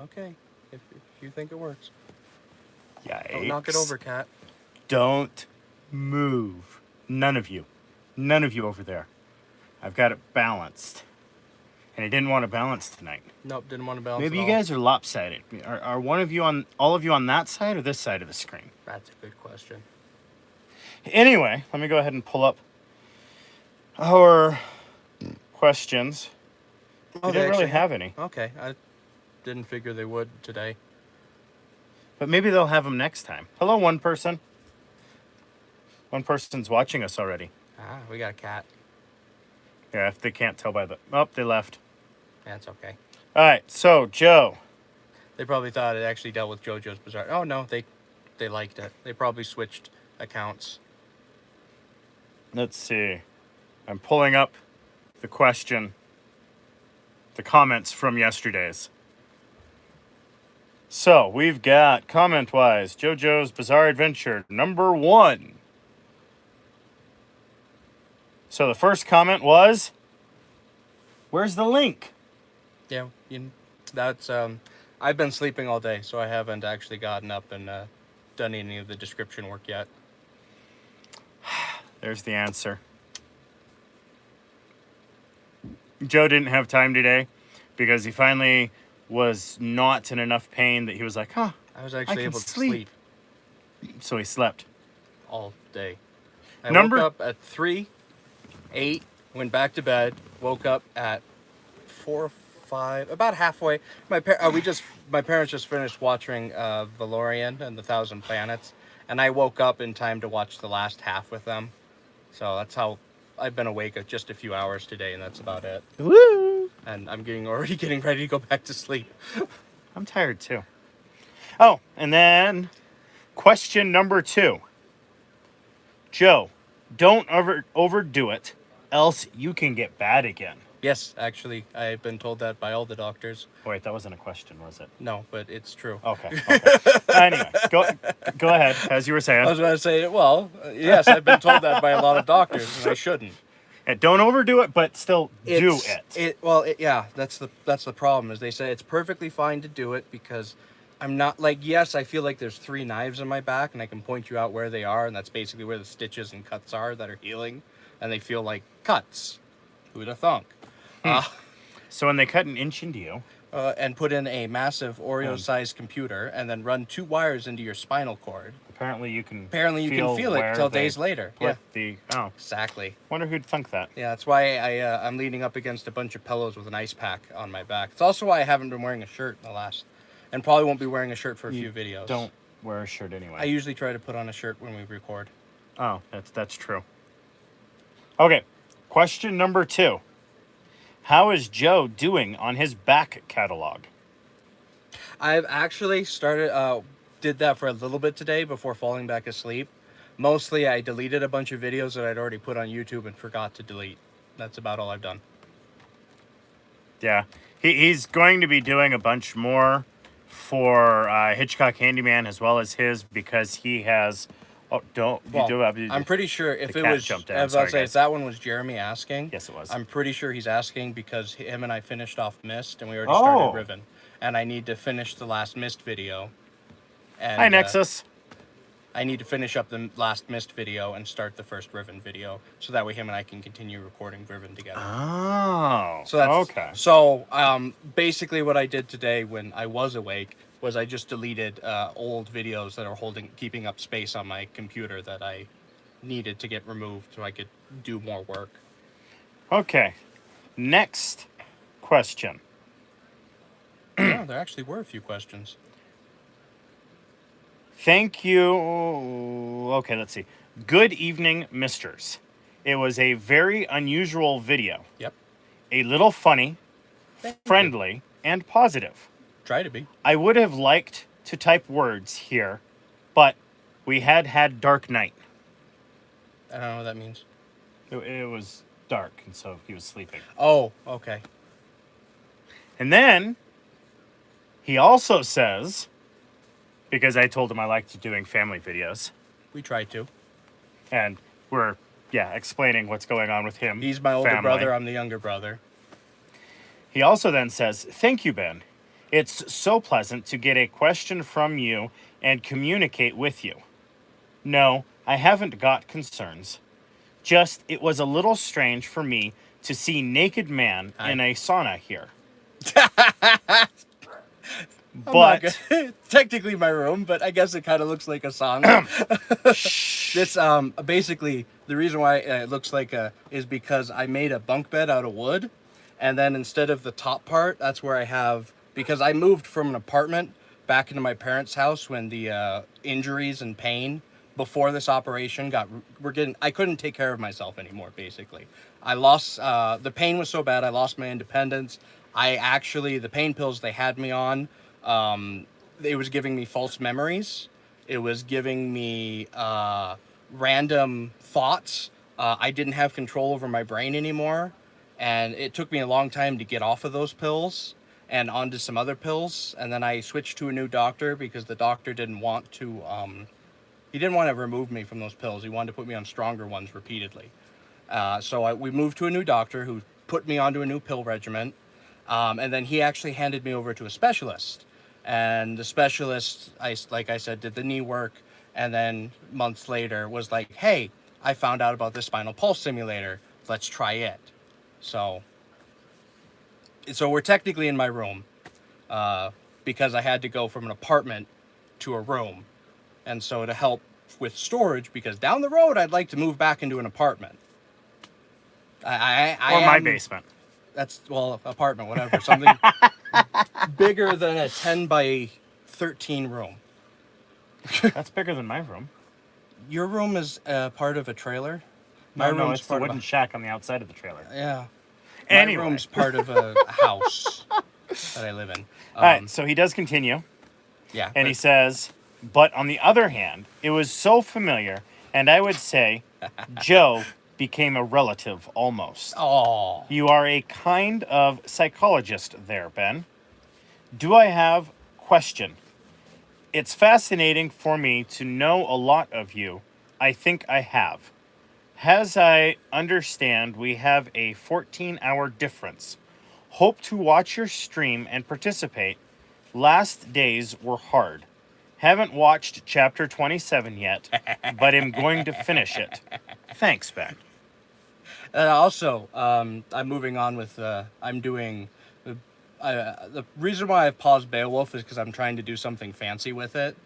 Okay, if you think it works. Yikes. Don't knock it over, cat. Don't move. None of you. None of you over there. I've got it balanced. And I didn't want to balance tonight. Nope, didn't want to balance Maybe at you all. guys are lopsided. Are one of you on, all of you on that side or this side of the screen? That's a good question. Anyway, let me go ahead and pull up our questions. Oh, We they didn't really actually have any. Okay, I didn't figure they would today. But maybe they'll have them next time. Hello, one person. One person's watching us already. Ah, we got a cat. Yeah, if they can't tell by the... Oh, they left. That's okay. All right, so, Joe. They probably thought it actually dealt with JoJo's Bizarre. Oh, no, they liked it. They probably switched accounts. Let's see. I'm pulling up the question, the comments from yesterday's. So, we've got, comment-wise, JoJo's Bizarre Adventure, number 1. So, the first comment was, where's the link? Yeah, that's, I've been sleeping all day, so I haven't actually gotten up and done any of the description work yet. There's the answer. Joe didn't have time today because he finally was not in enough pain that he was like, huh, I was actually able to sleep so he slept. all day. I Number- woke up at 3, 8, went back to bed, woke up at 4, 5, about halfway. My parents just finished watching Valorian and the Thousand Planets, and I woke up in time to watch the last half with them. So that's how I've been awake just a few hours today, and that's about it. Woo! And I'm already getting ready to go back to sleep. I'm tired too. Oh, and then question number 2. Joe, don't overdo it, else you can get bad again. Yes, actually, I've been told that by all the doctors. Oh, wait, that wasn't a question, was it? No, but it's true. Okay. Anyway, go ahead, as you were saying. I was going to say, well, yes, I've been told that by a lot of doctors, and I shouldn't. And don't overdo it, but still do it. Yeah, that's the problem, is they say it's perfectly fine to do it because I'm not, like, yes, I feel like there's 3 knives in my back, and I can point you out where they are, and that's basically where the stitches and cuts are that are healing, and they feel like cuts. Who'd have thunk? So when they cut an inch into you... And put in a massive Oreo-sized computer, and then run 2 wires into your spinal cord. Apparently you can feel it till days later. Yeah, exactly. Wonder who'd thunk that. Yeah, that's why I'm leaning up against a bunch of pillows with an ice pack on my back. It's also why I haven't been wearing a shirt in the last, and probably won't be wearing a shirt for a few videos. Don't wear a shirt anyway. I usually try to put on a shirt when we record. Oh, that's true. Okay, question number 2. How is Joe doing on his back catalog? I've actually did that for a little bit today before falling back asleep. Mostly I deleted a bunch of videos that I'd already put on YouTube and forgot to delete. That's about all I've done. Yeah, he's going to be doing a bunch more for Hitchcock Handyman as well as his because he has... Oh, I'm pretty sure if it was... jumped in. I was about to say, if that one was Jeremy asking... Yes, it was. I'm pretty sure he's asking because him and I finished off Mist, and we already started Riven. And I need to finish the last Mist video. And, Hi, Nexus. I need to finish up the last Mist video and start the first Riven video. So that way him and I can continue recording Riven together. Oh, so that's, okay. So basically what I did today when I was awake was I just deleted old videos that are keeping up space on my computer that I needed to get removed so I could do more work. Okay. Next question. Yeah, there actually were a few questions. Thank you. Okay, let's see. Good evening, misters. It was a very unusual video. Yep. A little funny, friendly, and positive. Try to be. I would have liked to type words here, but we had dark night. I don't know what that means. It was dark, and so he was sleeping. Oh, okay. And then he also says, because I told him I liked doing family videos. We try to. And we're, explaining what's going on with him. He's my older brother, I'm the younger brother. He also then says, thank you, Ben. It's so pleasant to get a question from you and communicate with you. No, I haven't got concerns. Just, it was a little strange for me to see naked man Hi. in a sauna here. I'm not But good. Technically my room, but I guess it kind of looks like a sauna. This basically the reason why it looks like a is because I made a bunk bed out of wood, and then instead of the top part, that's where I have, because I moved from an apartment back into my parents' house when the injuries and pain before this operation I couldn't take care of myself anymore. Basically, I lost the pain was so bad. I lost my independence. The pain pills they had me on, it was giving me false memories. It was giving me random thoughts. I didn't have control over my brain anymore. And it took me a long time to get off of those pills and onto some other pills. And then I switched to a new doctor because the doctor didn't want to, he didn't want to remove me from those pills. He wanted to put me on stronger ones repeatedly. We moved to a new doctor who put me onto a new pill regimen. And then he actually handed me over to a specialist. And the specialist, like I said, did the knee work. And then months later was like, hey, I found out about this spinal pulse simulator. Let's try it. So we're technically in my room because I had to go from an apartment to a room. And so to help with storage, because down the road, I'd like to move back into an apartment. my basement. Apartment, whatever. Something bigger than a 10 by 13 room. That's bigger than my room. Your room is part of a trailer? No, it's the wooden shack on the outside of the trailer. Yeah. Anyway. My room's part of a house that I live in. All right, so he does continue. Yeah. And he says, but on the other hand, it was so familiar, and I would say Joe became a relative almost. Oh. You are a kind of psychologist there, Ben. Do I have question? It's fascinating for me to know a lot of you. I think I have. As I understand, we have a 14-hour difference. Hope to watch your stream and participate. Last days were hard. Haven't watched chapter 27 yet, but am going to finish it. Thanks, Ben. Also, I'm moving on with, I'm doing, the reason why I've paused Beowulf is because I'm trying to do something fancy with it.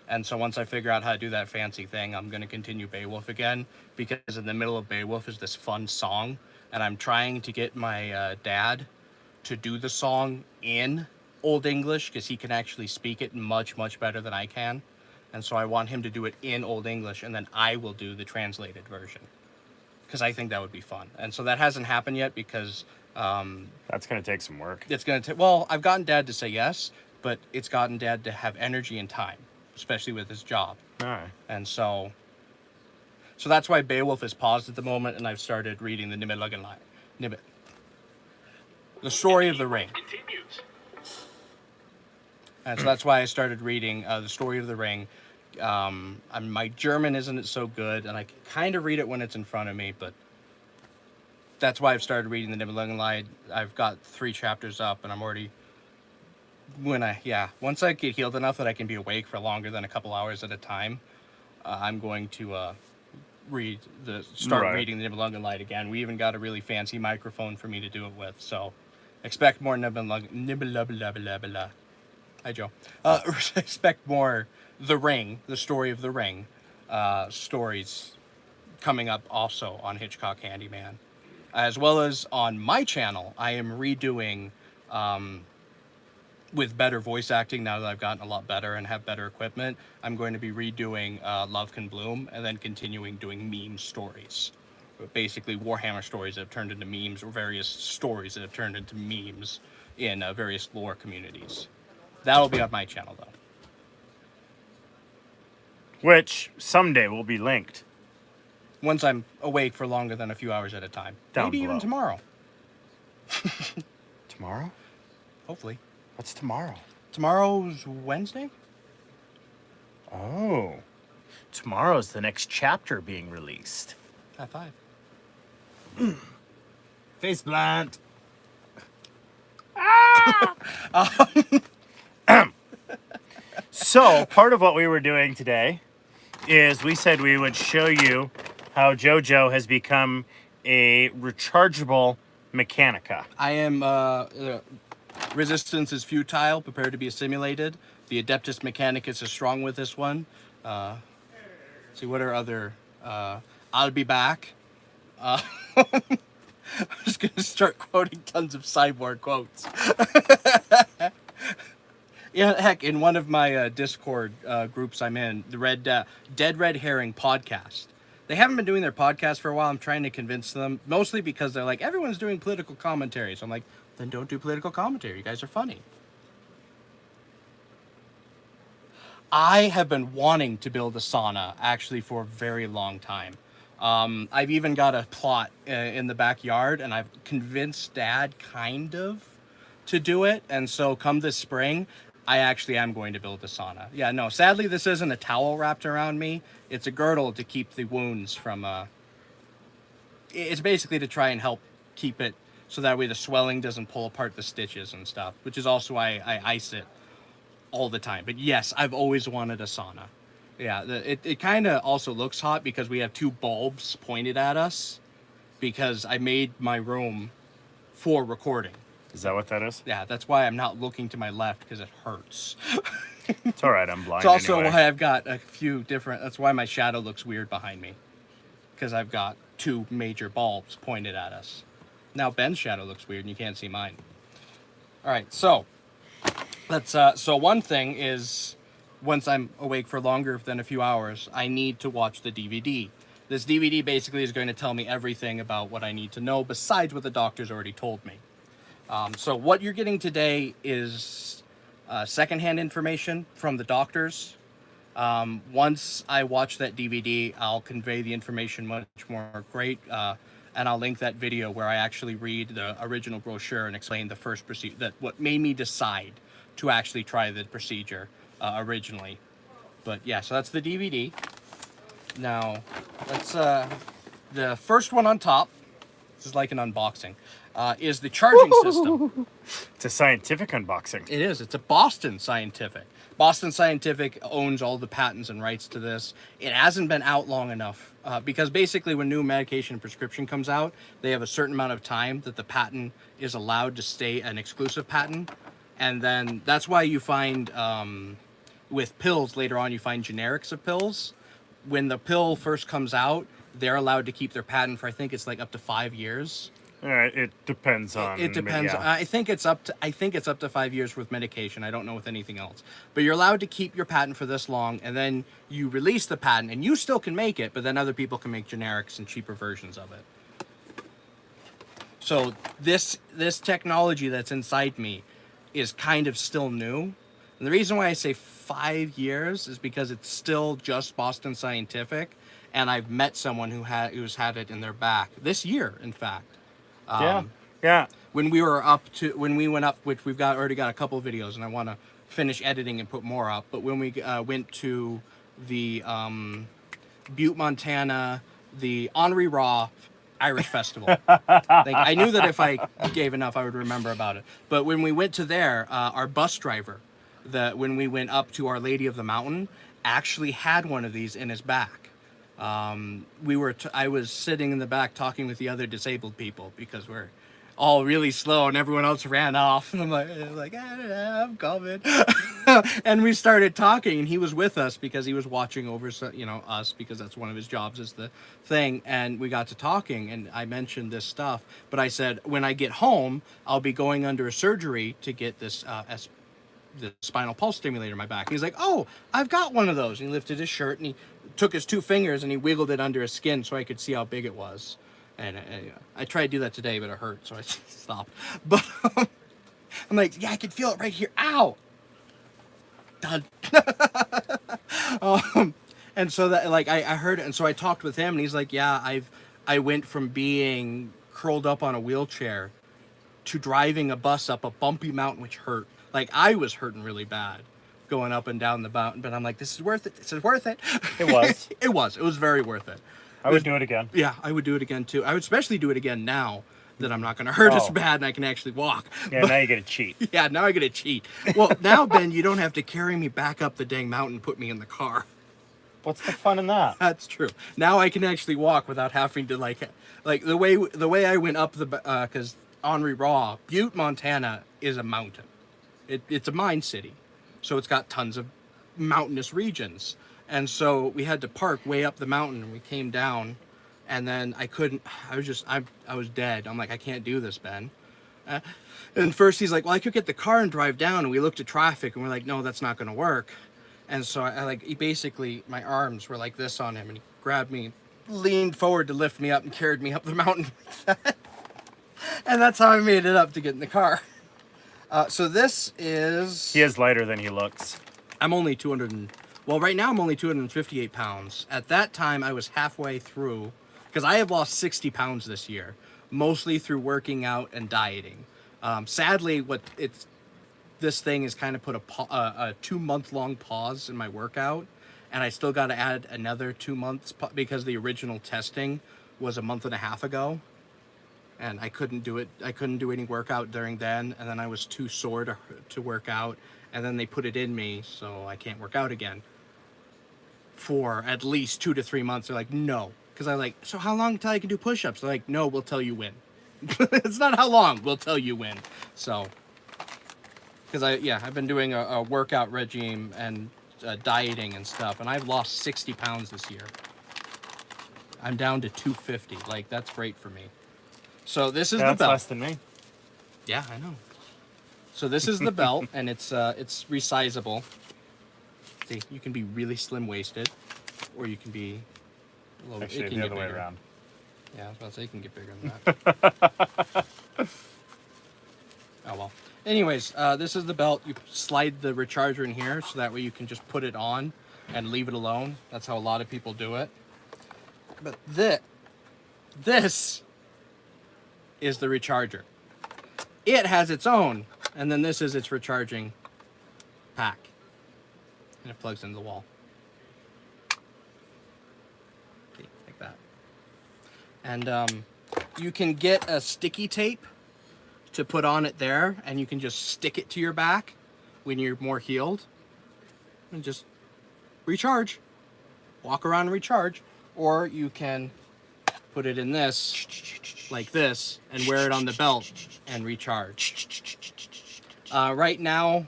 And so once I figure out how to do that fancy thing, I'm going to continue Beowulf again, because in the middle of Beowulf is this fun song, and I'm trying to get my dad to do the song in Old English, because he can actually speak it much, much better than I can. And so I want him to do it in Old English, and then I will do the translated version, because I think that would be fun. And so that hasn't happened yet because That's going to take some work. it's going to take, well, I've gotten Dad to say yes, but it's gotten Dad to have energy and time, especially with his job. All right. And so that's why Beowulf is paused at the moment, and I've started reading the Nibelungen, the Story of the Ring. And so that's why I started reading the Story of the Ring. My German isn't so good, and I can kind of read it when it's in front of me, but that's why I've started reading the Nibelungen. I've got 3 chapters up, and I'm already, once I get healed enough that I can be awake for longer than a couple hours at a time, I'm going to reading the Nibelungen again. We even got a really fancy microphone for me to do it with, so expect more Nibelungen. Hi, Joe. Expect more the Story of the Ring stories coming up also on Hitchcock Handyman. As well as on my channel, I am redoing, with better voice acting now that I've gotten a lot better and have better equipment, I'm going to be redoing Love Can Bloom, and then continuing doing meme stories. Basically Warhammer stories that have turned into memes, or various stories that have turned into memes in various lore communities. That'll be on my channel, though. Which someday will be linked. Once I'm awake for longer than a few hours at a time. Down Maybe below. even tomorrow. Tomorrow? Hopefully. What's tomorrow? Tomorrow's Wednesday? Oh. Tomorrow's the next chapter being released. High five. Face plant. So part of what we were doing today is we said we would show you how JoJo has become a rechargeable Mechanica. I am resistance is futile, prepare to be assimilated. The Adeptus Mechanicus is strong with this one. See what are other I'll be back. I'm just gonna start quoting tons of cyborg quotes. Yeah, heck, in one of my Discord groups I'm in, the Dead Red Herring podcast. They haven't been doing their podcast for a while. I'm trying to convince them, mostly because they're like, everyone's doing political commentary. So I'm like, then don't do political commentary. You guys are funny. I have been wanting to build a sauna, actually, for a very long time. I've even got a plot in the backyard, and I've convinced Dad, kind of, to do it. And so come this spring, I actually am going to build a sauna. Yeah, no, sadly, this isn't a towel wrapped around me. It's a girdle to keep the wounds from... It's basically to try and help keep it so that way the swelling doesn't pull apart the stitches and stuff, which is also why I ice it all the time. But yes, I've always wanted a sauna. Yeah, it kind of also looks hot because we have two bulbs pointed at us because I made my room for recording. Is that what that is? Yeah, that's why I'm not looking to my left because it hurts. It's all right, I'm blind. It's also anyway. why I've got a few different... That's why my shadow looks weird behind me. Because I've got two major bulbs pointed at us. Now Ben's shadow looks weird and you can't see mine. All right, so... So one thing is, once I'm awake for longer than a few hours, I need to watch the DVD. This DVD basically is going to tell me everything about what I need to know besides what the doctor's already told me. So what you're getting today is secondhand information from the doctors. Once I watch that DVD, I'll convey the information much more great, and I'll link that video where I actually read the original brochure and explain the first procedure, that what made me decide to actually try the procedure originally. But yeah, so that's the DVD. Now, that's the first one on top. This is like an unboxing. Is the charging system. It's a scientific unboxing. It is. It's a Boston Scientific. Boston Scientific owns all the patents and rights to this. It hasn't been out long enough because basically when new medication prescription comes out, they have a certain amount of time that the patent is allowed to stay an exclusive patent. And then that's why you find with pills later on, you find generics of pills. When the pill first comes out, they're allowed to keep their patent for, I think it's like up to 5 years. It depends on. It depends. Yeah. I think it's up to 5 years with medication. I don't know with anything else. But you're allowed to keep your patent for this long, and then you release the patent, and you still can make it, but then other people can make generics and cheaper versions of it. So this technology that's inside me is kind of still new. And the reason why I say 5 years is because it's still just Boston Scientific, and I've met someone who's had it in their back this year, in fact. Yeah. When we went up, which already got a couple of videos, and I want to finish editing and put more up. But when we went to the Butte, Montana, the Henri Raw Irish Festival, I knew that if I gave enough, I would remember about it. But when we went to there, our bus driver, when we went up to Our Lady of the Mountain, actually had one of these in his back. I was sitting in the back talking with the other disabled people because we're all really slow and everyone else ran off. And I'm like I'm coming. And we started talking, and he was with us because he was watching over, us, because that's one of his jobs is the thing. And we got to talking, and I mentioned this stuff, but I said, when I get home, I'll be going under a surgery to get this, the spinal pulse stimulator in my back. And he's like, oh, I've got one of those. And he lifted his shirt and he took his 2 fingers and he wiggled it under his skin so I could see how big it was. And I tried to do that today, but it hurt, so I stopped. But I'm like, yeah, I can feel it right here. Ow! Done. And so that, like, I heard it, and so I talked with him, and he's like, yeah, I went from being curled up on a wheelchair to driving a bus up a bumpy mountain, which hurt. Like, I was hurting really bad going up and down the mountain, but I'm like, this is worth it. This is worth it. It was. It was very worth it. I would do it again. Yeah, I would do it again too. I would especially do it again now that I'm not going to hurt as Oh. bad and I can actually walk. Yeah, now you get to cheat. Yeah, now I get to cheat. Well, now, Ben, you don't have to carry me back up the dang mountain and put me in the car. What's the fun in that? That's true. Now I can actually walk without having to like the way I went up the because Henri Raw, Butte, Montana is a mountain. It's a mine city, so it's got tons of mountainous regions, and so we had to park way up the mountain, and we came down, and then I couldn't. I was dead. I'm like, I can't do this, Ben. And first he's like, well, I could get the car and drive down, and we looked at traffic, and we're like, no, that's not going to work. And so he basically, my arms were like this on him, and he grabbed me, leaned forward to lift me up, and carried me up the mountain like that. And that's how I made it up to get in the car. So this is... He is lighter than he looks. I'm only well, right now I'm only 258 pounds. At that time, I was halfway through, because I have lost 60 pounds this year, mostly through working out and dieting. Sadly, this thing has kind of put a 2-month-long pause in my workout, and I still got to add another 2 months because the original testing was a month and a half ago, and I couldn't do it. I couldn't do any workout during then, and then I was too sore to work out, and then they put it in me, so I can't work out again for at least 2 to 3 months. They're like, no, because I'm like, so how long until I can do push-ups? They're like, no, we'll tell you when. It's not how long, we'll tell you when. So. Because I've been doing a workout regime and dieting and stuff, and I've lost 60 pounds this year. I'm down to 250. Like, that's great for me. So this is the belt. That's less than me. Yeah, I know. So this is the belt, and it's resizable. See, you can be really slim-waisted, or you can be a little. Actually, it can the get other way bigger. around. Yeah, I was about to say it can get bigger than that. Oh well. Anyways, this is the belt. You slide the recharger in here, so that way you can just put it on and leave it alone. That's how a lot of people do it. But this is the recharger. It has its own, and then this is its recharging pack. And it plugs into the wall. See, like that. And you can get a sticky tape to put on it there, and you can just stick it to your back when you're more healed and just recharge, walk around and recharge. Or you can put it in this like this and wear it on the belt and recharge. Right now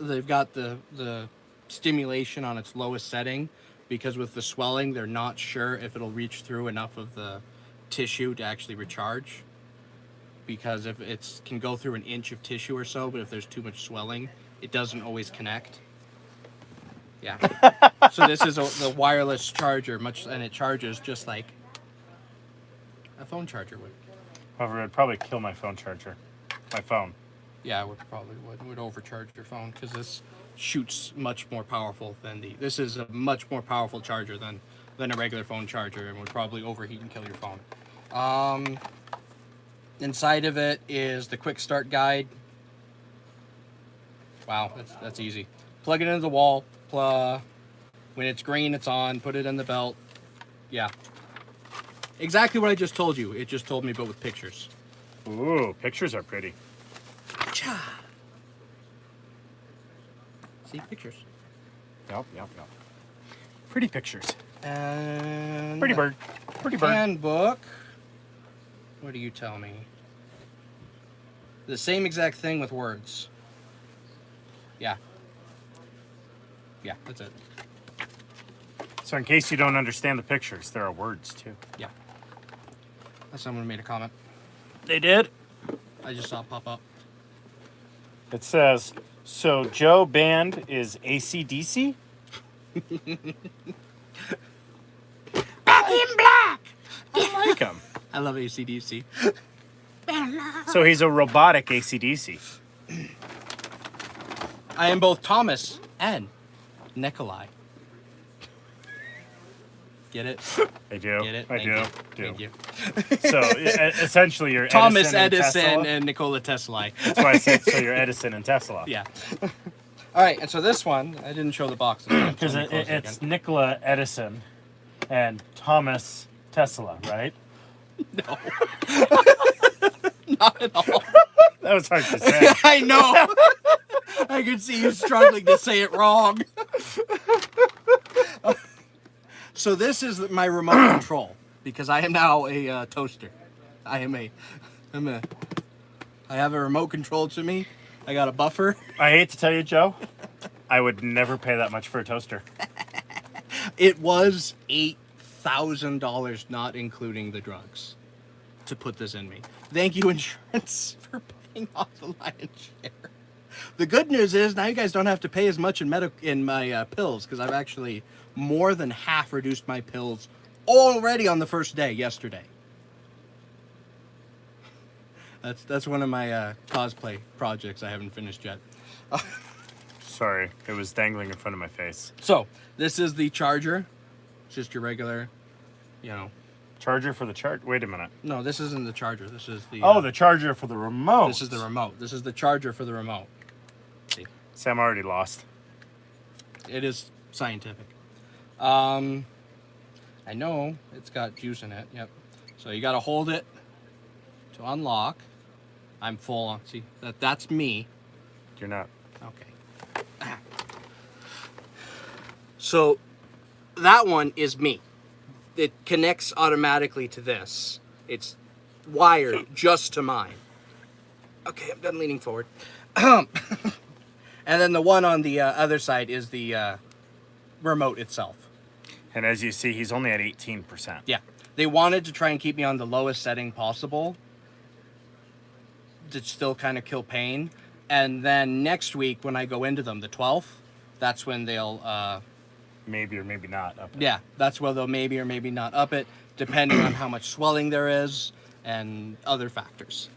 they've got the stimulation on its lowest setting, because with the swelling they're not sure if it'll reach through enough of the tissue to actually recharge. Because if it can go through an inch of tissue or so, but if there's too much swelling, it doesn't always connect. Yeah. So this is the wireless charger, and it charges just like a phone charger would. However, it'd probably kill my phone charger. My phone. Yeah, it would overcharge your phone, because this shoots much more powerful than this is a much more powerful charger than a regular phone charger, and would probably overheat and kill your phone. Inside of it is the quick start guide. Wow, that's easy. Plug it into the wall. When it's green, it's on. Put it in the belt. Yeah. Exactly what I just told you. It just told me, but with pictures. Ooh, pictures are pretty. See, pictures. Yep. Pretty pictures. And Pretty bird. Pretty bird. handbook. What do you tell me? The same exact thing with words. Yeah. Yeah, that's it. So in case you don't understand the pictures, there are words too. Yeah. Someone made a comment. They did? I just saw it pop up. It says, so Joe band is AC/DC? Back in black! I like him. I love AC/DC. So he's a robotic AC/DC. I am both Thomas and Nikolai. Get it? I do. Get it? I do. Thank you. So essentially you're Thomas Edison Edison and Nikola Tesla. That's why I said so you're Edison and Tesla. Yeah. All right, and so this one, I didn't show the box. Because it's Nikola Edison and Thomas Tesla, right? No. Not at all. That was hard to say. I know. I could see you struggling to say it wrong. So this is my remote control because I am now a toaster. I have a remote control to me. I got a buffer. I hate to tell you, Joe, I would never pay that much for a toaster. It was $8,000, not including the drugs, to put this in me. Thank you, insurance, for paying off the lion's share. The good news is now you guys don't have to pay as much in my pills because I've actually more than half reduced my pills already on the first day yesterday. That's one of my cosplay projects I haven't finished yet. Sorry, it was dangling in front of my face. So this is the charger. It's just your regular, Charger for the charge. Wait a minute. No, this isn't the charger. This is the. Oh, the charger for the remote. This is the remote. This is the charger for the remote. See, Sam already lost. it is scientific. I know it's got juice in it. Yep. So you got to hold it to unlock. I'm full on. See, that's me. You're not. Okay. So that one is me. It connects automatically to this. It's wired just to mine. Okay, I'm done leaning forward. And then the one on the other side is the remote itself. And as you see, he's only at 18%. Yeah. They wanted to try and keep me on the lowest setting possible to still kind of kill pain. And then next week when I go into them, the 12th, that's when they'll... maybe or maybe not. Up it. Yeah, that's where they'll maybe or maybe not up it, depending on how much swelling there is and other factors.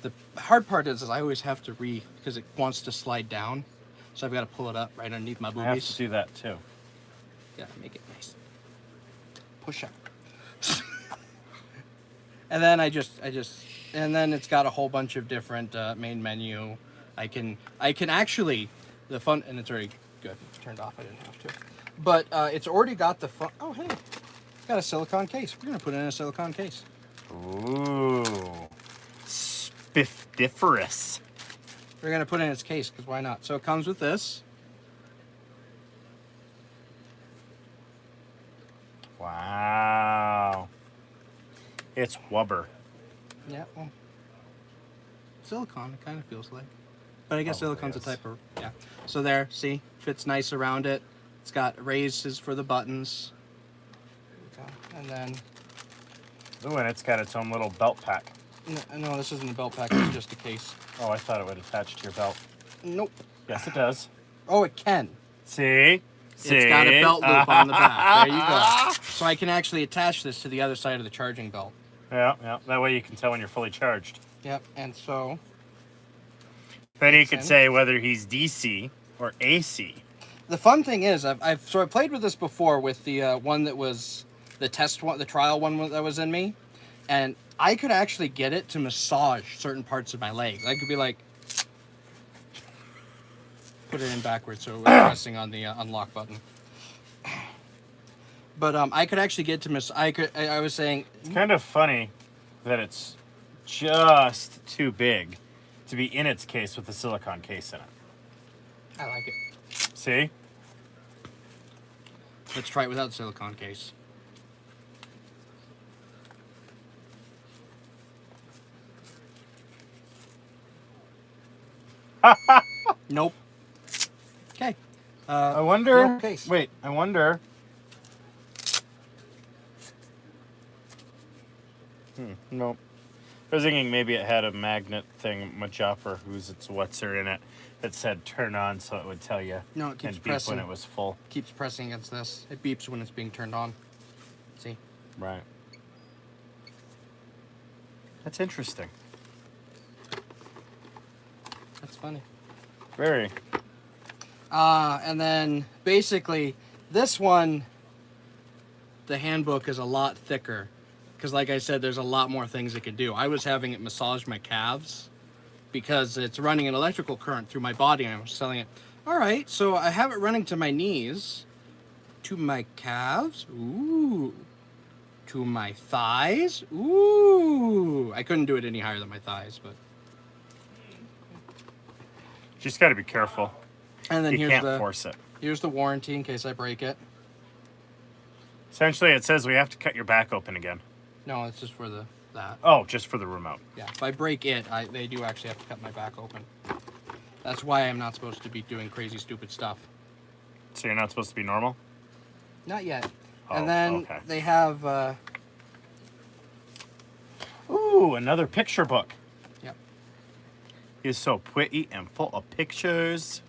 The hard part is I always have to because it wants to slide down. So I've got to pull it up right underneath my I boobies. have to do that too. Gotta make it nice. Push up. And then and then it's got a whole bunch of different main menu. I can actually, and it's already good. It's turned off. I didn't have to. But it's already got the fun. Oh, hey. It's got a silicone case. We're going to put it in a silicone case. Ooh. Spiftiferous. We're going to put it in its case because why not? So it comes with this. Wow. It's wubber. Yeah, well, silicone, it kind of feels like. But I guess silicone's a type of, yeah. So there, see, fits nice around it. It's got raises for the buttons. And then... Ooh, and it's got its own little belt pack. No, this isn't a belt pack, it's just a case. Oh, I thought it would attach to your belt. Nope. Yes, it does. Oh, it can. See? It's got a belt loop on the back. There you go. So I can actually attach this to the other side of the charging belt. Yeah. That way you can tell when you're fully charged. Yep, and so... Then you could say whether he's DC or AC. The fun thing is, I played with this before with the one that was the test one, the trial one that was in me, and I could actually get it to massage certain parts of my legs. I could be like, put it in backwards so it was pressing on the unlock button. But I could actually get to I was saying it's kind of funny that it's just too big to be in its case with a silicone case in it. I like it. See? Let's try it without the silicone case. Nope. Okay. I wonder. No case. Wait, I wonder. Nope. I was thinking maybe it had a magnet thing, Majopper, what's in it, that said turn on, so it would tell you. No, it keeps and beep pressing. when it was full. Keeps pressing against this. It beeps when it's being turned on. See? Right. That's interesting. That's funny. Very. And then basically this one, the handbook is a lot thicker because like I said, there's a lot more things it can do. I was having it massage my calves because it's running an electrical current through my body and I was telling it, all right, so I have it running to my knees, to my calves. Ooh. to my thighs. Ooh, I couldn't do it any higher than my thighs, but. Just got to be careful. And then You can't force it. Here's the warranty in case I break it. Essentially, it says we have to cut your back open again. No, it's just for that. Oh, just for the remote. Yeah, if I break it, they do actually have to cut my back open. That's why I'm not supposed to be doing crazy, stupid stuff. So you're not supposed to be normal? Not yet. Oh, and then okay. they have... Ooh, another picture book. Yep. It's so pretty and full of pictures.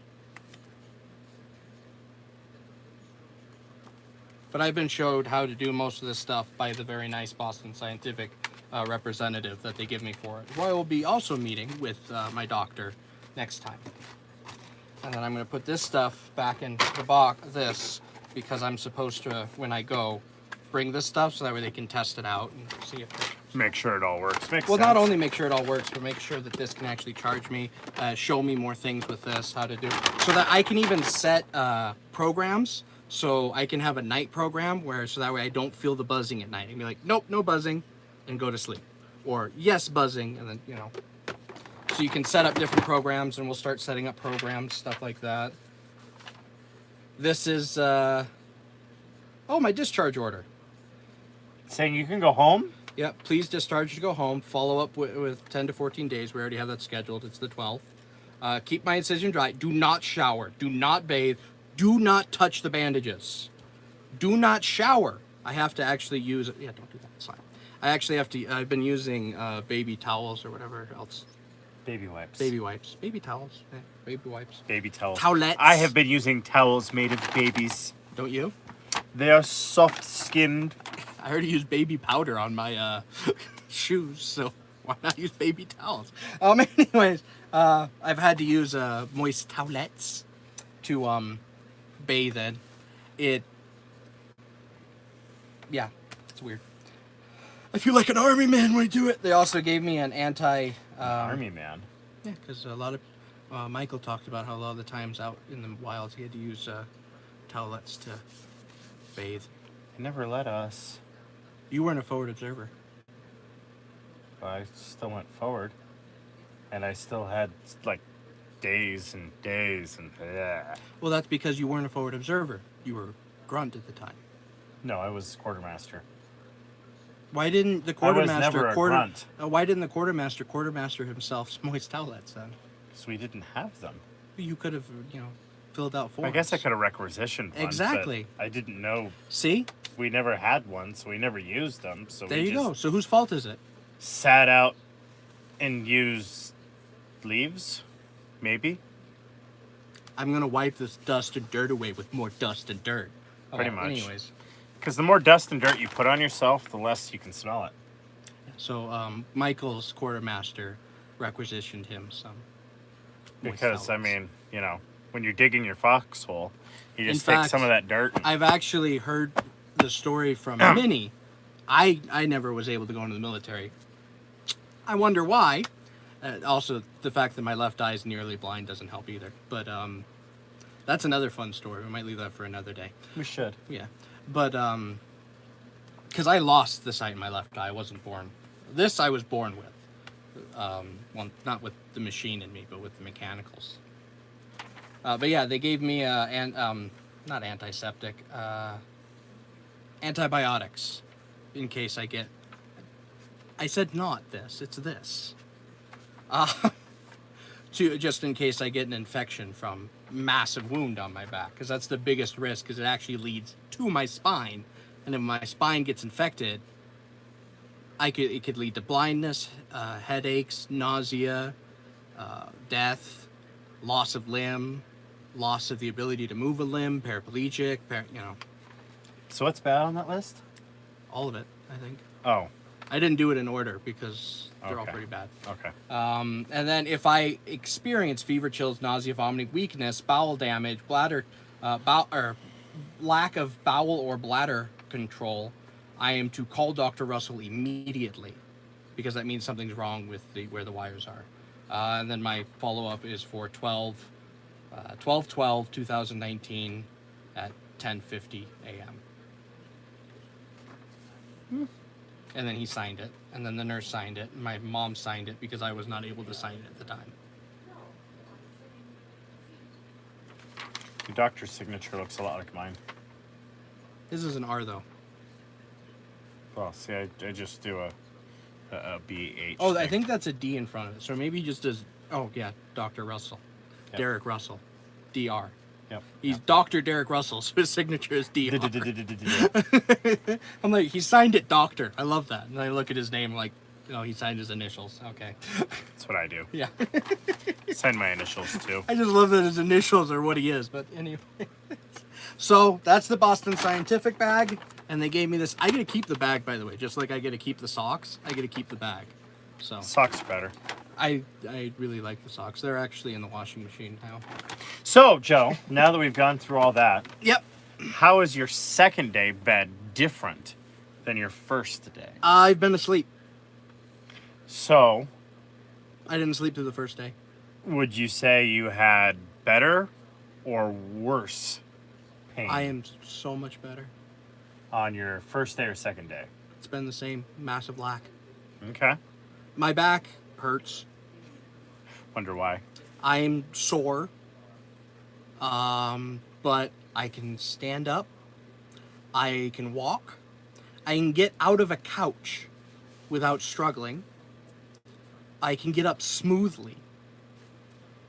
But I've been showed how to do most of this stuff by the very nice Boston Scientific representative that they give me for it, who I will be also meeting with my doctor next time. And then I'm going to put this stuff back in the box, because I'm supposed to, when I go, bring this stuff so that way they can test it out and see if it... Make sure it all works. Makes well, sense. not only make sure it all works, but make sure that this can actually charge me, show me more things with this, how to do it. So that I can even set programs, so I can have a night program so that way I don't feel the buzzing at night. I can be like, nope, no buzzing, and go to sleep. Or yes, buzzing, and then, you know. So you can set up different programs, and we'll start setting up programs, stuff like that. This is, oh, my discharge order. Saying you can go home? Yep, please discharge to go home. Follow up with 10 to 14 days. We already have that scheduled. It's the 12th. Keep my incision dry. Do not shower. Do not bathe. Do not touch the bandages. Do not shower. I have to actually use... Yeah, don't do that. It's fine. I actually have to... I've been using baby towels or whatever else. Baby wipes. Baby wipes. Baby towels. Yeah, baby wipes. Baby towels. Towelettes. I have been using towels made of babies. Don't you? They are soft-skinned. I already use baby powder on my shoes, so why not use baby towels? Anyways, I've had to use moist towelettes to bathe in. Yeah, it's weird. I feel like an army man when I do it. They also gave me an Army man. Yeah, because a lot of Michael talked about how a lot of the times out in the wilds he had to use towelettes to bathe. They never let us. You weren't a forward observer. But I still went forward. And I still had, like, days and days and... Well, that's because you weren't a forward observer. You were grunt at the time. No, I was quartermaster. Why didn't the quartermaster... I was never a grunt. Why didn't the quartermaster himself moist towelettes then? Because we didn't have them. You could have, filled out forms. I guess I could have requisitioned one. Exactly. But I didn't know. See? We never had one, so we never used them. So there we you just go. So whose fault is it? sat out and used leaves, maybe. I'm going to wipe this dust and dirt away with more dust and dirt. Pretty much. Anyways. Because the more dust and dirt you put on yourself, the less you can smell it. So Michael's quartermaster requisitioned him some. Because, I mean, when you're digging your foxhole, you just In take fact, some of that dirt. I've actually heard the story from Minnie. I never was able to go into the military. I wonder why. Also, the fact that my left eye is nearly blind doesn't help either. But that's another fun story. We might leave that for another day. We should. Yeah. But, because I lost the sight in my left eye. I wasn't born. This I was born with. Well, not with the machine in me, but with the mechanicals. But yeah, they gave me, not antiseptic, antibiotics in case I get, I said not this, it's this. Just in case I get an infection from massive wound on my back, because that's the biggest risk, because it actually leads to my spine, and if my spine gets infected, it could lead to blindness, headaches, nausea, death, loss of limb, loss of the ability to move a limb, paraplegic, So what's bad on that list? all of it, I think. Oh, I didn't do it in order because they're all Okay. pretty bad. okay. And then if I experience fever, chills, nausea, vomiting, weakness, bowel damage, bladder, or lack of bowel or bladder control, I am to call Dr. Russell immediately, because that means something's wrong with where the wires are. And then my follow-up is for 12/12/2019 at 10:50 a.m. And then he signed it. And then the nurse signed it. And my mom signed it because I was not able to sign it at the time. Your doctor's signature looks a lot like mine. This is an R, though. Well, see, I just do a BH. Oh, I thing. think that's a D in front of it. So maybe he just does... Oh, yeah, Dr. Russell. Yep. Derek Russell. DR. Yep. He's Dr. Derek Russell, so his signature is DR. Yep. I'm like, he signed it Doctor. I love that. And I look at his name like, he signed his initials. Okay. That's what I do. Yeah. Sign my initials too. I just love that his initials are what he is. But anyway. So that's the Boston Scientific bag. And they gave me this. I get to keep the bag, by the way. Just like I get to keep the socks, I get to keep the bag. So Socks are better. I really like the socks. They're actually in the washing machine now. So, Joe, now that we've gone through all that, Yep. how is your second day bed different than your first day? I've been asleep. So, I didn't sleep through the first day. would you say you had better or worse pain I am so much better. on your first day or second day? It's been the same. Massive lack. Okay. My back hurts. Wonder why. I'm sore. But I can stand up. I can walk. I can get out of a couch without struggling. I can get up smoothly.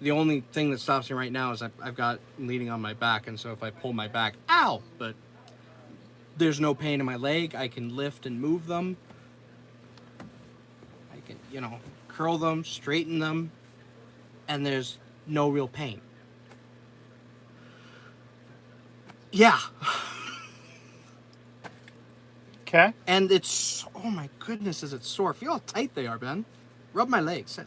The only thing that stops me right now is I've got leaning on my back, and so if I pull my back, ow! But there's no pain in my leg. I can lift and move them. I can, curl them, straighten them, and there's no real pain. Yeah. Okay. And it's, oh my goodness, is it sore. Feel how tight they are, Ben. Rub my legs.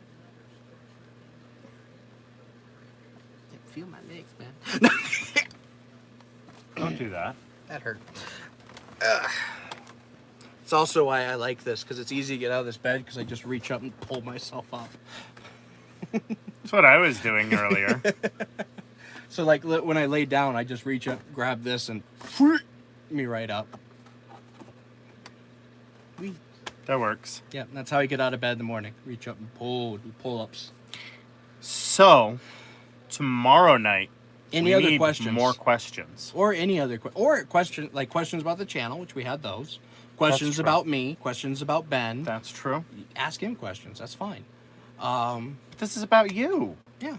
Feel my legs, man. Don't do that. That hurt. It's also why I like this, because it's easy to get out of this bed, because I just reach up and pull myself up. That's what I was doing earlier. So like when I lay down, I just reach up, grab this, and me right up. That works. Yeah, that's how I get out of bed in the morning. Reach up and do pull-ups. So, tomorrow night, Any we other need questions? more questions. Or any other questions about the channel, which we had those. Questions true. about me, questions about Ben. That's true. Ask him questions. That's fine. This is about you. Yeah.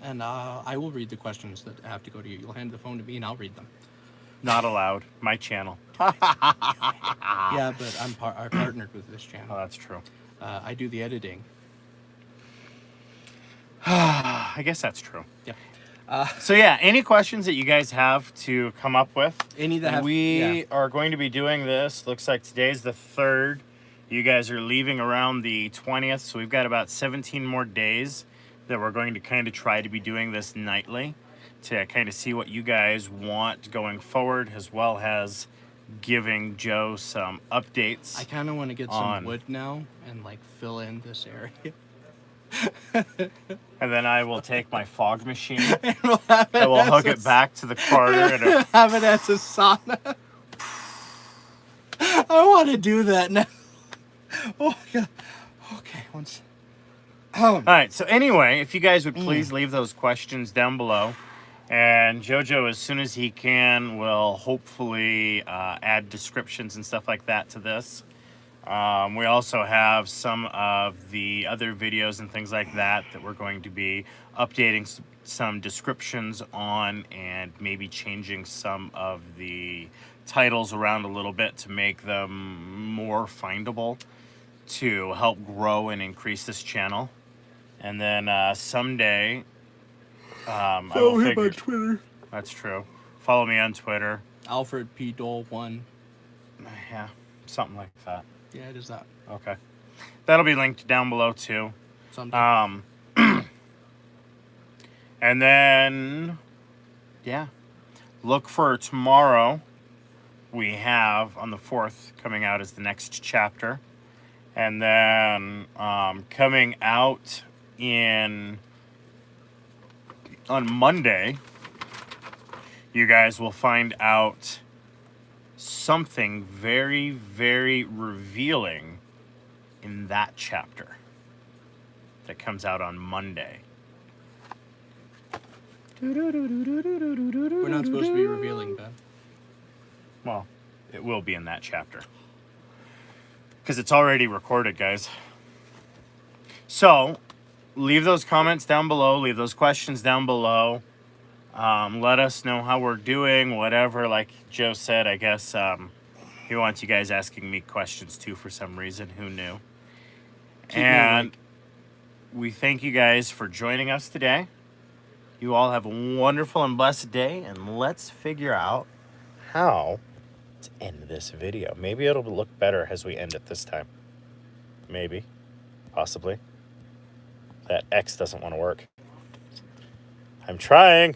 And I will read the questions that have to go to you. You'll hand the phone to me and I'll read them. Not allowed. My channel. Yeah, but I partnered with this Oh, channel. that's true. I do the editing. I guess that's true. Yeah. So yeah, any questions that you guys have to come up with? Any that have... We yeah. are going to be doing this. Looks like today's the 3rd. You guys are leaving around the 20th, so we've got about 17 more days that we're going to kind of try to be doing this nightly to kind of see what you guys want going forward, as well as giving Joe some updates. I kind of want to get some wood now and like fill in this area. And then I will take my fog machine And we'll have it and we'll as hook a- it back to the corner and have it as a sauna. I want to do that now. Oh my god. Okay, once. All right, so anyway, if you guys would please leave those questions down below. And Jojo, as soon as he can, will hopefully add descriptions and stuff like that to this. We also have some of the other videos and things like that that we're going to be updating some descriptions on and maybe changing some of the titles around a little bit to make them more findable to help grow and increase this channel. And then someday, I will him figure... on Twitter. That's true. Follow me on Twitter. Alfred P. Dole 1. Yeah, something like that. Yeah, it is that. Okay. That'll be linked down below too. Someday. And then, yeah, look for tomorrow. We have on the 4th coming out as the next chapter. And then coming out on Monday, you guys will find out something very, very revealing in that chapter that comes out on Monday. We're not supposed to be revealing, Ben. Well, it will be in that chapter. Because it's already recorded, guys. So, leave those comments down below. Leave those questions down below. Let us know how we're doing, whatever. Like Joe said, I guess he wants you guys asking me questions too for some reason. Who knew? And we thank you guys for joining us today. You all have a wonderful and blessed day, and let's figure out how to end this video. Maybe it'll look better as we end it this time. Maybe. Possibly. That X doesn't want to work. I'm trying.